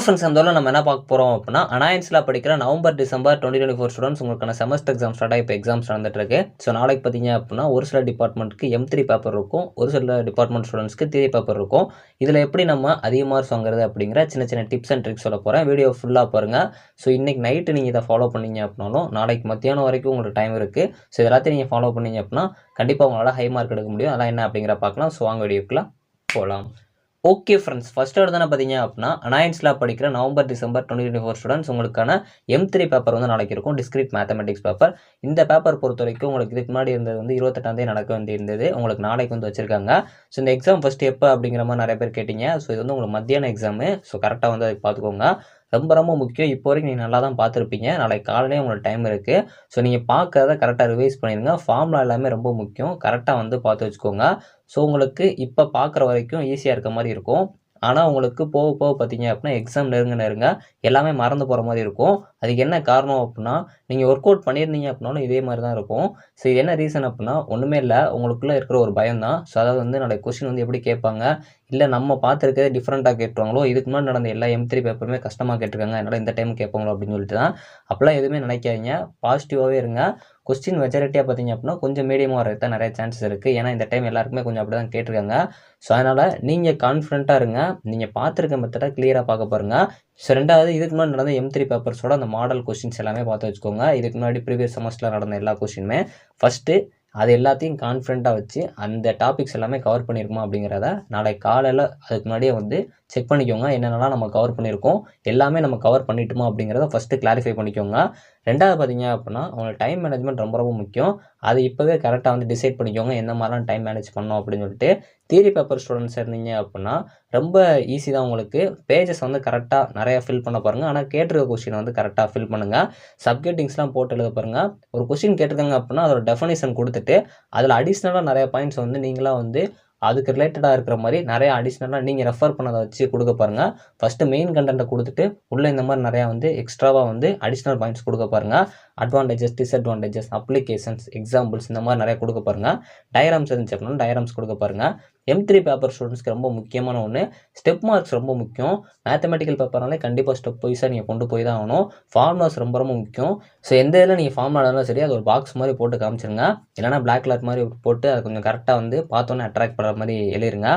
Friends நம்ம என்ன பார்க்க போகிறோம் அப்படின்னா அனாயன்ஸில் படிக்கிற நவம்பர் டிசம்பர் 2024 ஸ்டூடெண்ட்ஸ் உங்களுக்கான செமஸ்டர் எக்ஸாம் ஸ்டார்ட் ஆகி இப்போ எக்ஸாம்ஸ் நடந்துட்டு இருக்கு. ஸோ நாளைக்கு பார்த்தீங்க அப்படின்னா ஒரு சில டிபார்ட்மெண்ட்டுக்கு M3 பேப்பர் இருக்கும், ஒரு சில டிபார்ட்மெண்ட் ஸ்டூடெண்ட்ஸ்க்கு தியரி பேப்பர் இருக்கும். இதில் எப்படி நம்ம அதிக மார்க்ஸ் வாங்குறது அப்படிங்கிற சின்ன சின்ன டிப்ஸ் அண்ட் ட்ரிக்ஸ் சொல்ல போகிறேன். வீடியோ ஃபுல்லாக பாருங்கள். ஸோ இன்றைக்கி நைட்டு நீங்கள் இதை ஃபாலோ பண்ணீங்க அப்படின்னாலும் நாளைக்கு மத்தியானம் வரைக்கும் உங்களுக்கு டைம் இருக்குது. ஸோ இதெல்லாத்தையும் நீங்கள் ஃபாலோ பண்ணீங்க அப்படின்னா கண்டிப்பாக உங்களால் ஹை மார்க் எடுக்க முடியும். அதெல்லாம் என்ன அப்படிங்கிற பார்க்கலாம். ஸோ வாங்க வீடியோக்குலாம் போகலாம். ஓகே ஃப்ரெண்ட்ஸ், ஃபஸ்ட் எடுத்தானே பார்த்தீங்க அப்படின்னா அனாயன்ஸில் படிக்கிற நவம்பர் டிசம்பர் 2024 ஸ்டூடெண்ட்ஸ் உங்களுக்கான M3 பேப்பர் வந்து நாளைக்கு இருக்கும், டிஸ்கிரீட் மேத்தமெட்டிக்ஸ் பேப்பர். இந்த பேப்பர் பொறுத்த வரைக்கும் உங்களுக்கு இதுக்கு முன்னாடி இருந்தது வந்து 28ஆம் நடக்க வேண்டியிருந்தது, உங்களுக்கு நாளைக்கு வந்து வச்சிருக்காங்க. ஸோ இந்த எக்ஸாம் ஃபஸ்ட்டு எப்போ அப்படிங்கிற மாதிரி நிறைய பேர் கேட்டிங்க. ஸோ இது வந்து உங்களுக்கு மத்தியான எக்ஸாமு. ஸோ கரெக்டாக வந்து அதுக்கு பார்த்துக்கோங்க. ரொம்ப ரொம்ப முக்கியம். இப்போ வரைக்கும் நீங்கள் நல்லா தான் பார்த்துருப்பீங்க. நாளைக்கு காலையிலே உங்களுக்கு டைம் இருக்குது. ஸோ நீங்கள் பார்க்கறத கரெக்டாக ரிவைஸ் பண்ணிடுங்க. ஃபார்முலா எல்லாமே ரொம்ப முக்கியம். கரெக்டாக வந்து பார்த்து வச்சுக்கோங்க. ஸோ உங்களுக்கு இப்போ பார்க்குற வரைக்கும் ஈஸியாக இருக்க மாதிரி இருக்கும். ஆனால் உங்களுக்கு போக போக பார்த்தீங்க அப்படின்னா எக்ஸாம் நெருங்க எல்லாமே மறந்து போகிற மாதிரி இருக்கும். அதுக்கு என்ன காரணம் அப்படின்னா நீங்கள் ஒர்க் அவுட் பண்ணியிருந்தீங்க அப்படின்னாலும் இதே மாதிரி தான் இருக்கும். ஸோ இது என்ன ரீசன் அப்படின்னா ஒன்றுமே இல்லை, உங்களுக்குள்ளே இருக்கிற ஒரு பயம் தான். ஸோ அதாவது வந்து நாளைக்கு கொஸ்டின் வந்து எப்படி கேட்பாங்க, இல்லை நம்ம பார்த்துருக்கதே டிஃப்ரெண்ட்டாக கேட்டுருவாங்களோ, இதுக்கு முன்னாடி நடந்த எல்லா M3 பேப்பருமே கஷ்டமாக கேட்டிருக்காங்க, அதனால் இந்த டைம் கேட்பாங்களோ அப்படின்னு சொல்லிட்டு தான். அப்போலாம் எதுவுமே நினைக்காதீங்க, பாசிட்டிவாகவே இருங்க. கொஸ்டின் மெஜாரிட்டியாக பார்த்தீங்க அப்படின்னா கொஞ்சம் மீடியமாக வரது தான் நிறைய சான்சஸ் இருக்குது. ஏன்னா இந்த டைம் எல்லாருக்குமே கொஞ்சம் அப்படி தான் கேட்டிருக்காங்க. ஸோ அதனால் நீங்கள் கான்ஃபிடண்ட்டாக இருங்க. நீங்கள் பார்த்துருக்க மெத்தடை கிளியராக பார்க்க பாருங்கள். ஸோ ரெண்டாவது, இதுக்கு முன்னாடி நடந்த M3 பேப்பர்ஸோட அந்த மாடல் கொஸ்டின்ஸ் எல்லாமே பார்த்து வச்சுக்கோங்க. இதுக்கு முன்னாடி ப்ரீவியஸ் செமஸ்டரில் நடந்த எல்லா கொஸ்டினுமே ஃபஸ்ட்டு அது எல்லாத்தையும் கான்ஃபிடண்ட்டாக வச்சு அந்த டாபிக்ஸ் எல்லாமே கவர் பண்ணியிருக்குமா அப்படிங்கிறத நாளைக்கு காலையில் அதுக்கு முன்னாடியே வந்து செக் பண்ணிக்கோங்க. என்னென்னலாம் நம்ம கவர் பண்ணியிருக்கோம், எல்லாமே நம்ம கவர் பண்ணிட்டோமா அப்படிங்கிறத ஃபஸ்ட்டு கிளாரிஃபை பண்ணிக்கோங்க. ரெண்டாவது பார்த்தீங்க அப்படின்னா உங்களுக்கு டைம் மேனேஜ்மெண்ட் ரொம்ப ரொம்ப முக்கியம். அது இப்போவே கரெக்டாக வந்து டிசைட் பண்ணிக்கோங்க, எந்த மாதிரிலாம் டைம் மேனேஜ் பண்ணோம் அப்படின்னு சொல்லிட்டு. தியரி பேப்பர் ஸ்டூடெண்ட்ஸ் இருந்தீங்க அப்படின்னா ரொம்ப ஈஸி தான் உங்களுக்கு. பேஜஸ் வந்து கரெக்டாக நிறையா ஃபில் பண்ண பாருங்கள். ஆனால் கேட்டிருக்க கொஸ்டினை வந்து கரெக்டாக ஃபில் பண்ணுங்கள். சப்கெட்டிங்ஸ்லாம் போட்டு எழுத பாருங்கள். ஒரு கொஸ்டின் கேட்டிருக்காங்க அப்படின்னா அதோட டெஃபனிஷன் கொடுத்துட்டு அதில் அடிஷ்னலாக நிறைய பாயிண்ட்ஸ் வந்து நீங்களாக வந்து அதுக்கு ரிலேட்டடாக இருக்கிற மாதிரி நிறையா அடிஷ்னலாக நீங்கள் ரெஃபர் பண்ணதை வச்சு கொடுக்க பாருங்கள். ஃபஸ்ட்டு மெயின் கண்டென்ட்டை கொடுத்துட்டு உள்ளே இந்த மாதிரி நிறையா வந்து எக்ஸ்ட்ராவாக வந்து அடிஷ்னல் பாயிண்ட்ஸ் கொடுக்க பாருங்கள். அட்வான்டேஜஸ், டிஸ்அட்வான்டேஜஸ், அப்ளிகேஷன்ஸ், எக்ஸாம்பிள்ஸ் இந்த மாதிரி நிறையா கொடுக்க பாருங்கள். டயராம்ஸ் இருந்துச்சு அப்படின்னா டயராம்ஸ் கொடுக்க பாருங்கள். M3 பேப்பர் ஸ்டூடெண்ட்ஸ்க்கு ரொம்ப முக்கியமான ஒன்று, ஸ்டெப் மார்க்ஸ் ரொம்ப முக்கியம். மேத்தமெட்டிக்கல் பேப்பர்னாலே கண்டிப்பாக ஸ்டெப் வைஸாக நீங்கள் கொண்டு போய் தான் ஆகணும். ஃபார்முலாஸ் ரொம்ப ரொம்ப முக்கியம். ஸோ எந்த இதில் நீங்கள் ஃபார்முலா இருந்தாலும் சரி, அது ஒரு பாக்ஸ் மாதிரி போட்டு காமிச்சிருங்க. இல்லைனா பிளாக் கலர் மாதிரி போட்டு அதை கொஞ்சம் கரெக்டாக வந்து பார்த்தோன்னே அட்ராக்ட் பண்ணுற மாதிரி எழுதிருங்க.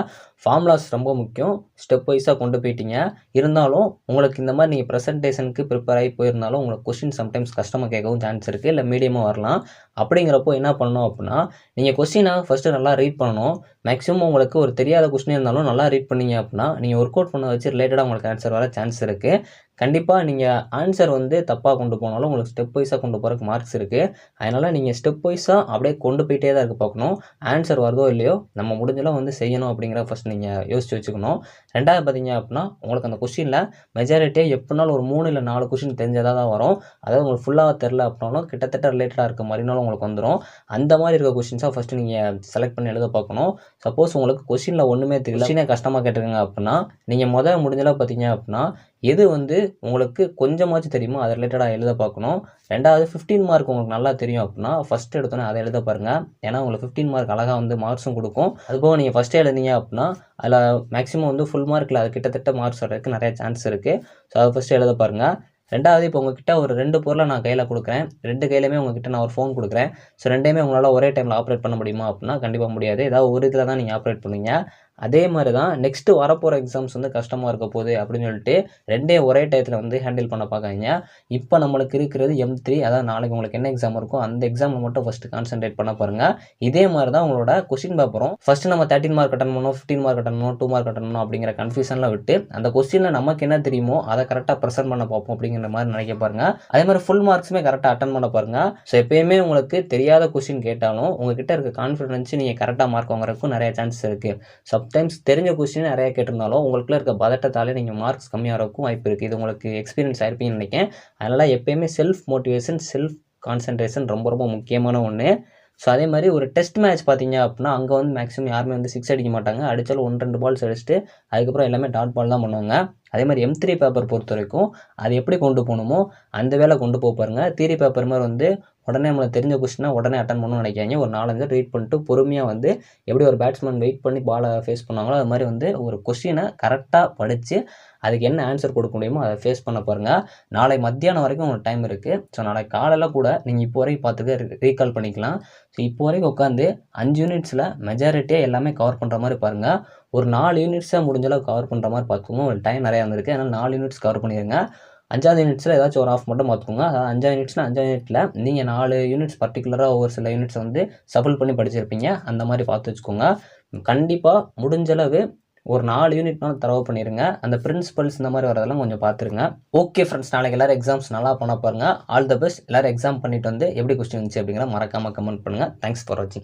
ஃபார்முலாஸ் ரொம்ப முக்கியம். ஸ்டெப் வைஸாக கொண்டு போயிட்டீங்க. இருந்தாலும் உங்களுக்கு இந்த மாதிரி நீங்கள் ப்ரெசன்டேஷனுக்கு ப்ரிப்பேர் ஆகி போயிருந்தாலும் உங்களுக்கு கொஸ்டின் சம்டைம்ஸ் கஷ்டமாக கேட்கவும் சான்ஸ் இருக்குது, இல்லை மீடியமாக வரலாம். அப்படிங்கிறப்போ என்ன பண்ணணும் அப்படின்னா நீங்கள் கொஸ்டினை ஃபஸ்ட்டு நல்லா ரீட் பண்ணணும். மேக்ஸிமம் உங்களுக்கு ஒரு தெரியாத கொஸ்டின் இருந்தாலும் நல்லா ரீட் பண்ணீங்க அப்படின்னா நீங்கள் ஒர்க் அவுட் பண்ண வச்சு ரிலேட்டடாக உங்களுக்கு ஆன்சர் வர சான்ஸ் இருக்குது. கண்டிப்பாக நீங்கள் ஆன்சர் வந்து தப்பாக கொண்டு போனாலும் உங்களுக்கு ஸ்டெப் வைஸாக கொண்டு போகிறதுக்கு மார்க்ஸ் இருக்குது. அதனால் நீங்கள் ஸ்டெப் வைஸாக அப்படியே கொண்டு போயிட்டே தான் இருக்க பார்க்கணும். ஆன்சர் வருதோ இல்லையோ நம்ம முடிஞ்சளவு வந்து செய்யணும் அப்படிங்கிற ஃபஸ்ட் நீங்கள் யோசிச்சு வச்சுக்கணும். ரெண்டாவது பார்த்தீங்க அப்படின்னா உங்களுக்கு அந்த கொஸ்டினில் மெஜாரிட்டியாக எப்படினாலும் ஒரு 3 இல்லை 4 கொஸ்டின் தெரிஞ்சதாக தான் வரும். அதாவது உங்களுக்கு ஃபுல்லாக தெரில அப்படின்னாலும் கிட்டத்தட்ட ரிலேட்டடாக இருக்க மாதிரினாலும் உங்களுக்கு வந்துடும். அந்த மாதிரி இருக்க கொஸ்டின்ஸாக ஃபஸ்ட்டு நீங்கள் செலக்ட் பண்ணி எழுத பார்க்கணும். சப்போஸ் உங்களுக்கு கொஸ்டினில் ஒன்றுமே தெரியல, கொஸ்டினே கஷ்டமாக கேட்டிருக்காங்க அப்படின்னா நீங்கள் முடிஞ்சளவு பார்த்தீங்க அப்படின்னா எது வந்து உங்களுக்கு கொஞ்சமாச்சும் தெரியுமோ அதை ரிலேட்டடாக எழுத பார்க்கணும். ரெண்டாவது 15 மார்க் உங்களுக்கு நல்லா தெரியும் அப்படின்னா ஃபஸ்ட்டு எடுத்தோன்னே அதை எழுத பாருங்கள். ஏன்னா உங்களுக்கு 15 மார்க் அழகாக வந்து மார்க்ஸும் கொடுக்கும். அதுபோக நீங்கள் ஃபஸ்ட்டே எழுதிங்க அப்படின்னா அதில் மேக்ஸிமம் வந்து ஃபுல் மார்க்கில் அது கிட்டத்தட்ட மார்க்ஸ் வர்றதுக்கு நிறைய சான்ஸ் இருக்குது. ஸோ அதை ஃபஸ்ட்டு எழுத பாருங்கள். ரெண்டாவது, இப்போ உங்ககிட்ட ஒரு 2 பொருளை நான் கையில் கொடுக்குறேன். 2 கையிலுமே உங்ககிட்ட நான் ஒரு ஃபோன் கொடுக்குறேன். ஸோ 2யுமே உங்களால் ஒரே டைமில் ஆப்ரேட் பண்ண முடியுமா அப்படின்னா கண்டிப்பாக முடியாது. ஏதாவது ஒரு இதில் தான் நீங்கள் ஆப்ரேட் பண்ணுவீங்க. அதே மாதிரி தான் நெக்ஸ்ட்டு வரப்போகிற எக்ஸாம்ஸ் வந்து கஷ்டமாக இருக்க போகுது அப்படின்னு சொல்லிட்டு 2யும் ஒரே டயத்தில் வந்து ஹேண்டில் பண்ண பார்க்காதீங்க. இப்போ நம்மளுக்கு இருக்கிறது M3, அதாவது நாளைக்கு உங்களுக்கு என்ன எக்ஸாம் இருக்கோ அந்த எக்ஸாமில் மட்டும் ஃபஸ்ட்டு கான்சன்ட்ரேட் பண்ண பாருங்கள். இதே மாதிரி தான் உங்களோட கொஸ்டின் பேப்பரும் ஃபஸ்ட்டு நம்ம 13 மார்க் அட்டன் பண்ணணும், 15 மார்க் அட்டன் பண்ணணும், 2 மார்க் அட்டன் பண்ணணும் அப்படிங்கிற கன்ஃபியூஷனில் விட்டு அந்த கொஸ்டினில் நமக்கு என்ன தெரியுமோ அதை கரெக்டாக ப்ரெசென்ட் பண்ண பார்ப்போம் அப்படிங்கிற மாதிரி நினைக்க பாருங்கள். அதே மாதிரி ஃபுல் மார்க்ஸுமே கரெக்டாக அட்டன் பண்ண பாருங்கள். ஸோ எப்பயுமே உங்களுக்கு தெரியாத கொஸ்டின் கேட்டாலும் உங்ககிட்ட இருக்க கான்ஃபிடன்ஸ் நீங்கள் கரெக்டாக மார்க் வாங்குறதுக்கும் நிறைய சான்சஸ் இருக்குது. டைம்ஸ் தெரிஞ்ச கொஸ்டின் நிறைய கேட்டிருந்தாலும் உங்களுக்குள்ள இருக்க பதட்டத்தாலே நீங்கள் மார்க்ஸ் கம்மியாகிறதுக்கும் வாய்ப்பு இருக்குது. இது உங்களுக்கு எக்ஸ்பீரியன்ஸ் ஆயிருப்பீங்கன்னு நினைக்கிறேன். அதனால் எப்பயுமே செல்ஃப் மோட்டிவேஷன், செல்ஃப் கான்சன்ட்ரேஷன் ரொம்ப ரொம்ப முக்கியமான ஒன்று. ஸோ அதே மாதிரி ஒரு டெஸ்ட் மேட்ச் பார்த்தீங்க அப்படின்னா அங்கே வந்து மேக்ஸிமம் யாருமே வந்து 6 அடிக்க மாட்டாங்க. அடித்தாலும் 1-2 பால்ஸ் அடிச்சுட்டு அதுக்கப்புறம் எல்லாமே டாட் பால் தான் பண்ணுவாங்க. அதே மாதிரி M3 பேப்பர் பொறுத்த வரைக்கும் அது எப்படி கொண்டு போகணுமோ அந்த வேலை கொண்டு போக பாருங்கள். தியரி பேப்பர் மாதிரி வந்து உடனே நம்மளுக்கு தெரிஞ்ச கொஸ்டினா உடனே அட்டன் பண்ணணும்னு நினைக்காதீங்க. ஒரு 4-5 ரீட் பண்ணிட்டு பொறுமையாக வந்து எப்படி ஒரு பேட்ஸ்மேன் வெயிட் பண்ணி பாலை ஃபேஸ் பண்ணாங்களோ அது மாதிரி வந்து ஒரு கொஸ்டினை கரெக்டாக படித்து அதுக்கு என்ன ஆன்சர் கொடுக்க முடியுமோ அதை ஃபேஸ் பண்ண பாருங்கள். நாளை மத்தியானம் வரைக்கும் உங்களுக்கு டைம் இருக்குது. ஸோ நாளைக்கு காலையில் கூட நீங்கள் இப்போ வரைக்கும் பார்த்துக்க ரீகால் பண்ணிக்கலாம். ஸோ இப்போ வரைக்கும் உட்காந்து 5 யூனிட்ஸில் மெஜாரிட்டியாக எல்லாமே கவர் பண்ணுற மாதிரி பாருங்கள். ஒரு 4 யூனிட்ஸாக முடிஞ்சளவு கவர் பண்ணுற மாதிரி பார்த்துக்கோங்க. உங்களுக்கு டைம் நிறையா இருந்திருக்கு, அதனால் 4 யூனிட்ஸ் கவர் பண்ணிடுங்க. 5வது யூனிட்ஸில் ஏதாச்சும் ஒரு ஆஃப் மட்டும் பார்த்துக்கோங்க. அதாவது 5வது யூனிட்ஸ்னால் 5வது யூனிட்டில் நீங்கள் 4 யூனிட்ஸ் பர்டிகுலராக ஒரு சில யூனிட்ஸ் வந்து சஃபில் பண்ணி படிச்சிருப்பீங்க. அந்த மாதிரி பார்த்து வச்சுக்கோங்க. கண்டிப்பாக முடிஞ்சளவு ஒரு 4 யூனிட்னாலும் தரவு பண்ணிடுங்க. அந்த பிரின்சிபல்ஸ் இந்த மாதிரி வரதெல்லாம் கொஞ்சம் பார்த்துருங்க. ஓகே ஃப்ரெண்ட்ஸ், நாளைக்கு எல்லோரும் எக்ஸாம்ஸ் நல்லா பண்ண பாருங்கள். All the best. எல்லோரும் எக்ஸாம் பண்ணிட்டு வந்து எப்படி கொஸ்டின் வந்துச்சு அப்படிங்கிற மறக்காமல் கமெண்ட் பண்ணுங்கள். தேங்க்ஸ் ஃபார் வாட்சிங்.